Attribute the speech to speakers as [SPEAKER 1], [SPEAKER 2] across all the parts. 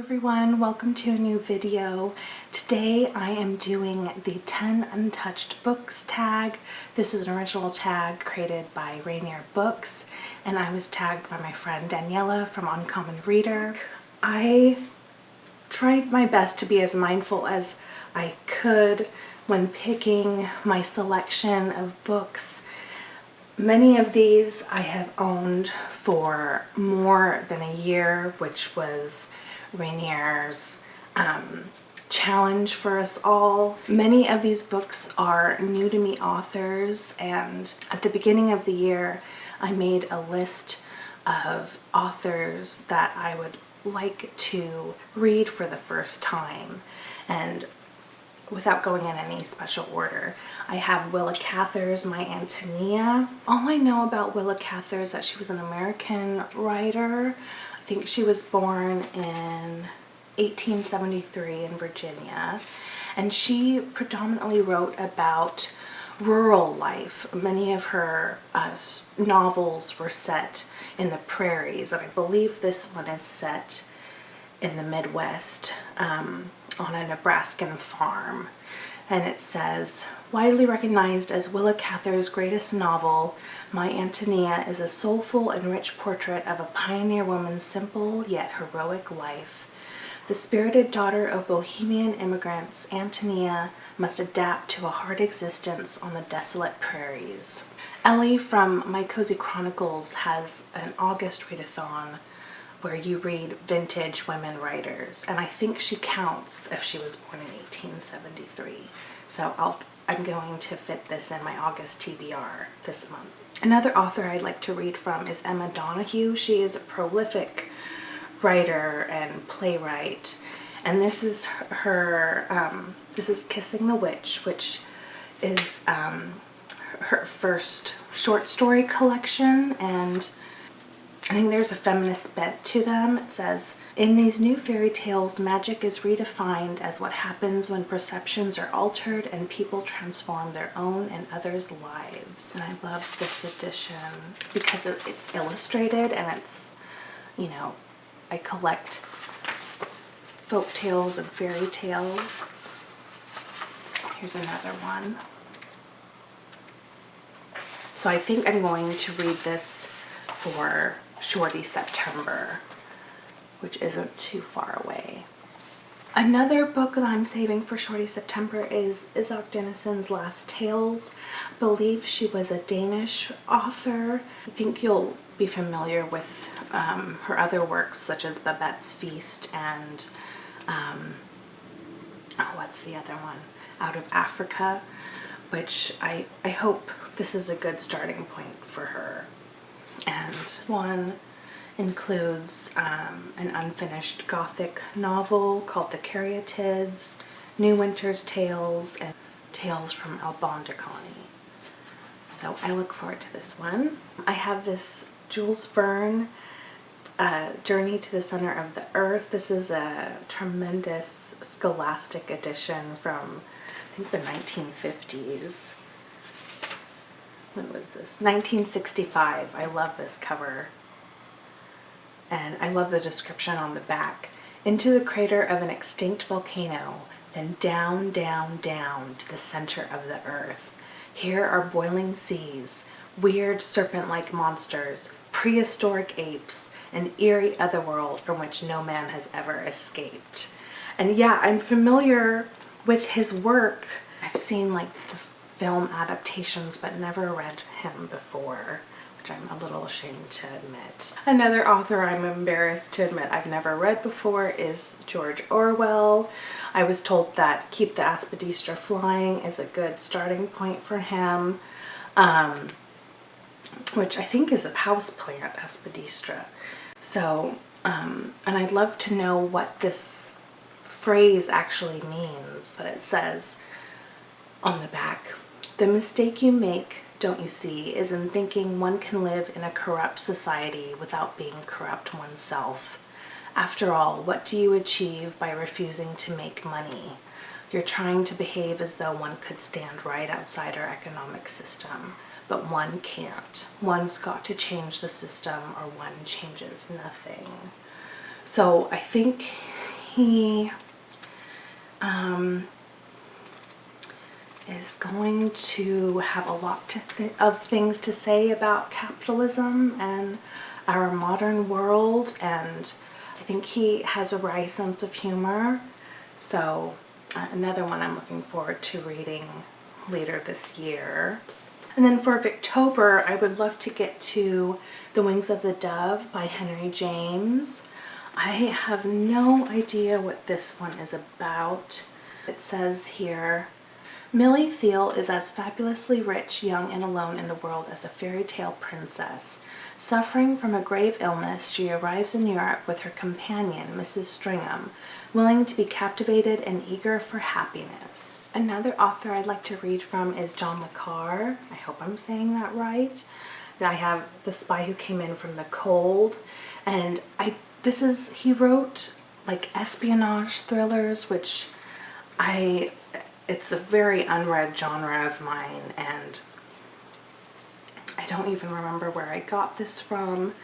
[SPEAKER 1] everyone, welcome to a new video. Today I am doing the 10 Untouched Books tag. This is an original tag created by Rainier Books and I was tagged by my friend Daniela from Uncommon Reader. I tried my best to be as mindful as I could when picking my selection of books. Many of these I have owned for more than a year, which was Rainier's challenge for us all. Many of these books are new to me authors, and at the beginning of the year I made a list of authors that I would like to read for the first time, and without going in any special order, I have Willa Cather's My Antonia. All I know about Willa Cather is that she was an American writer. I think she was born in 1873 in Virginia, and she predominantly wrote about rural life. Many of her novels were set in the prairies, and I believe this one is set in the Midwest, on a Nebraskan farm. And it says, widely recognized as Willa Cather's greatest novel, My Antonia is a soulful and rich portrait of a pioneer woman's simple yet heroic life. The spirited daughter of Bohemian immigrants, Antonia must adapt to a hard existence on the desolate prairies. Ellie from My Cozy Chronicles has an August readathon where you read vintage women writers, and I think she counts if she was born in 1873. So I'm going to fit this in my August TBR this month. Another author I'd like to read from is Emma Donoghue. She is a prolific writer and playwright, and this is her this is Kissing the Witch, which is her first short story collection, and I think there's a feminist bent to them. It says, in these new fairy tales, magic is redefined as what happens when perceptions are altered and people transform their own and others' lives. And I love this edition because it's illustrated, and it's, you know, I collect folk tales and fairy tales. Here's another one. So I think I'm going to read this for Shorty September, which isn't too far away. Another book that I'm saving for Shorty September is Isak Dinesen's Last Tales. I believe she was a Danish author. I think you'll be familiar with her other works such as Babette's Feast and what's the other one? Out of Africa, which I hope this is a good starting point for her. And this one includes an unfinished Gothic novel called The Caryatids, New Winter's Tales, and Tales from Albondicani. So I look forward to this one. I have this Jules Verne, Journey to the Center of the Earth. This is a tremendous scholastic edition from, I think, the 1950s. When was this? 1965. I love this cover. And I love the description on the back. Into the crater of an extinct volcano, then down, down, down to the center of the earth. Here are boiling seas, weird serpent-like monsters, prehistoric apes, an eerie otherworld from which no man has ever escaped. And yeah, I'm familiar with his work. I've seen like the film adaptations, but never read him before, which I'm a little ashamed to admit. Another author I'm embarrassed to admit I've never read before is George Orwell. I was told that Keep the Aspidistra Flying is a good starting point for him, which I think is a houseplant, Aspidistra. So, and I'd love to know what this phrase actually means, but it says on the back, the mistake you make, don't you see, is in thinking one can live in a corrupt society without being corrupt oneself. After all, what do you achieve by refusing to make money? You're trying to behave as though one could stand right outside our economic system, but one can't. One's got to change the system or one changes nothing. So I think he is going to have a lot of things to say about capitalism and our modern world, and I think he has a wry sense of humor. So another one I'm looking forward to reading later this year. And then for October, I would love to get to The Wings of the Dove by Henry James. I have no idea what this one is about. It says here, Millie Thiel is as fabulously rich, young, and alone in the world as a fairy tale princess. Suffering from a grave illness, she arrives in Europe with her companion, Mrs. Stringham, willing to be captivated and eager for happiness. Another author I'd like to read from is John le Carre. I hope I'm saying that right. I have The Spy Who Came In from the Cold, and he wrote like espionage thrillers, which it's a very unread genre of mine, and I don't even remember where I got this from,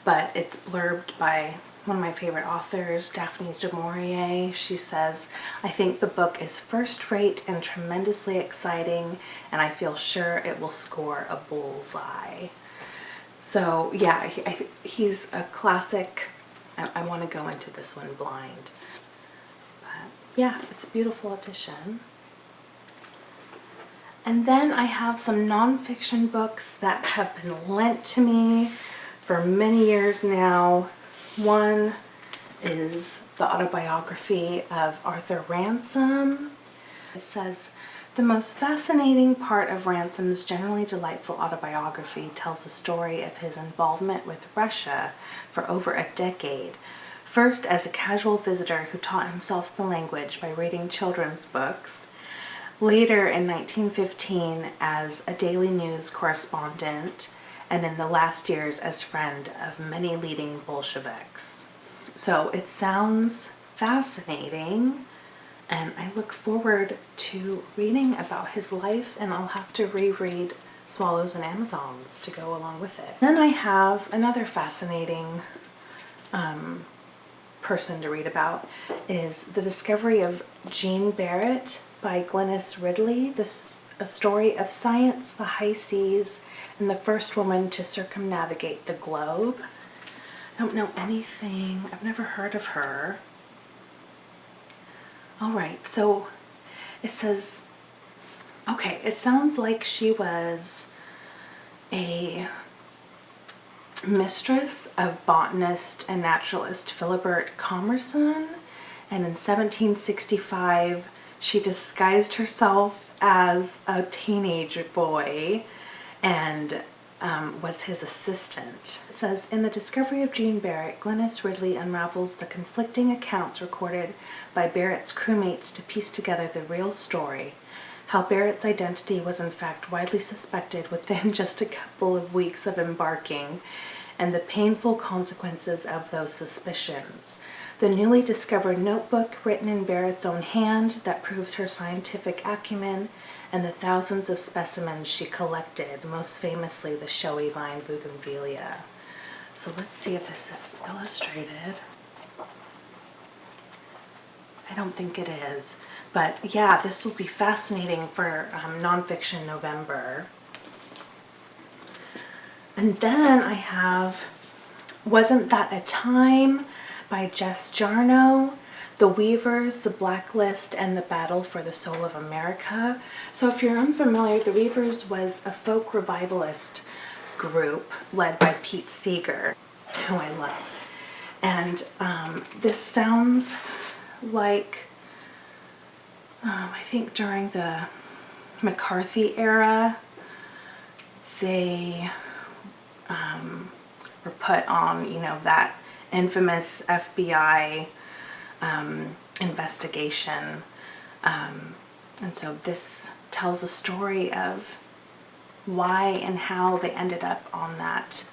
[SPEAKER 1] but it's blurbed by one of my favorite authors, Daphne du Maurier. She says, I think the book is first-rate and tremendously exciting, and I feel sure it will score a bullseye. So yeah, he's a classic. I want to go into this one blind. But yeah, it's a beautiful edition. And then I have some nonfiction books that have been lent to me for many years now. One is the autobiography of Arthur Ransom. It says, the most fascinating part of Ransom's generally delightful autobiography tells the story of his involvement with Russia for over a decade. First as a casual visitor who taught himself the language by reading children's books. Later in 1915 as a daily news correspondent, and in the last years as friend of many leading Bolsheviks. So it sounds fascinating, and I look forward to reading about his life, and I'll have to reread Swallows and Amazons to go along with it. Then I have another fascinating person to read about is The Discovery of Jean Barrett by Glynis Ridley, a story of science, the high seas, and the first woman to circumnavigate the globe. I don't know anything. I've never heard of her. All right, so it says, okay, it sounds like she was a mistress of botanist and naturalist Philibert Commerson, and in 1765 she disguised herself as a teenage boy and was his assistant. It says, in The Discovery of Jean Barrett, Glynis Ridley unravels the conflicting accounts recorded by Barrett's crewmates to piece together the real story, how Barrett's identity was in fact widely suspected within just a couple of weeks of embarking, and the painful consequences of those suspicions. The newly discovered notebook written in Barrett's own hand that proves her scientific acumen, and the thousands of specimens she collected, most famously the showy vine bougainvillea. So let's see if this is illustrated. I don't think it is, but yeah, this will be fascinating for Nonfiction November. And then I have Wasn't That a Time by Jess Jarnow, The Weavers, The Blacklist, and The Battle for the Soul of America. So if you're unfamiliar, The Weavers was a folk revivalist group led by Pete Seeger, who I love. And this sounds like, I think during the McCarthy era, they were put on, that infamous FBI investigation. And so this tells a story of why and how they ended up on that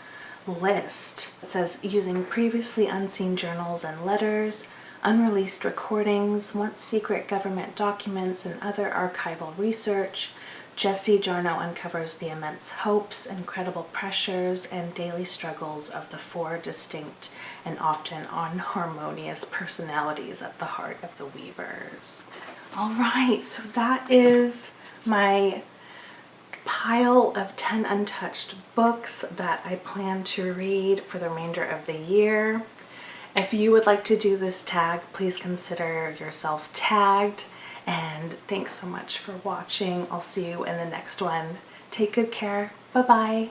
[SPEAKER 1] list. It says, using previously unseen journals and letters, unreleased recordings, once secret government documents, and other archival research, Jesse Jarno uncovers the immense hopes, incredible pressures, and daily struggles of the four distinct and often unharmonious personalities at the heart of the Weavers. All right, so that is my pile of 10 untouched books that I plan to read for the remainder of the year. If you would like to do this tag, please consider yourself tagged. And thanks so much for watching. I'll see you in the next one. Take good care. Bye-bye.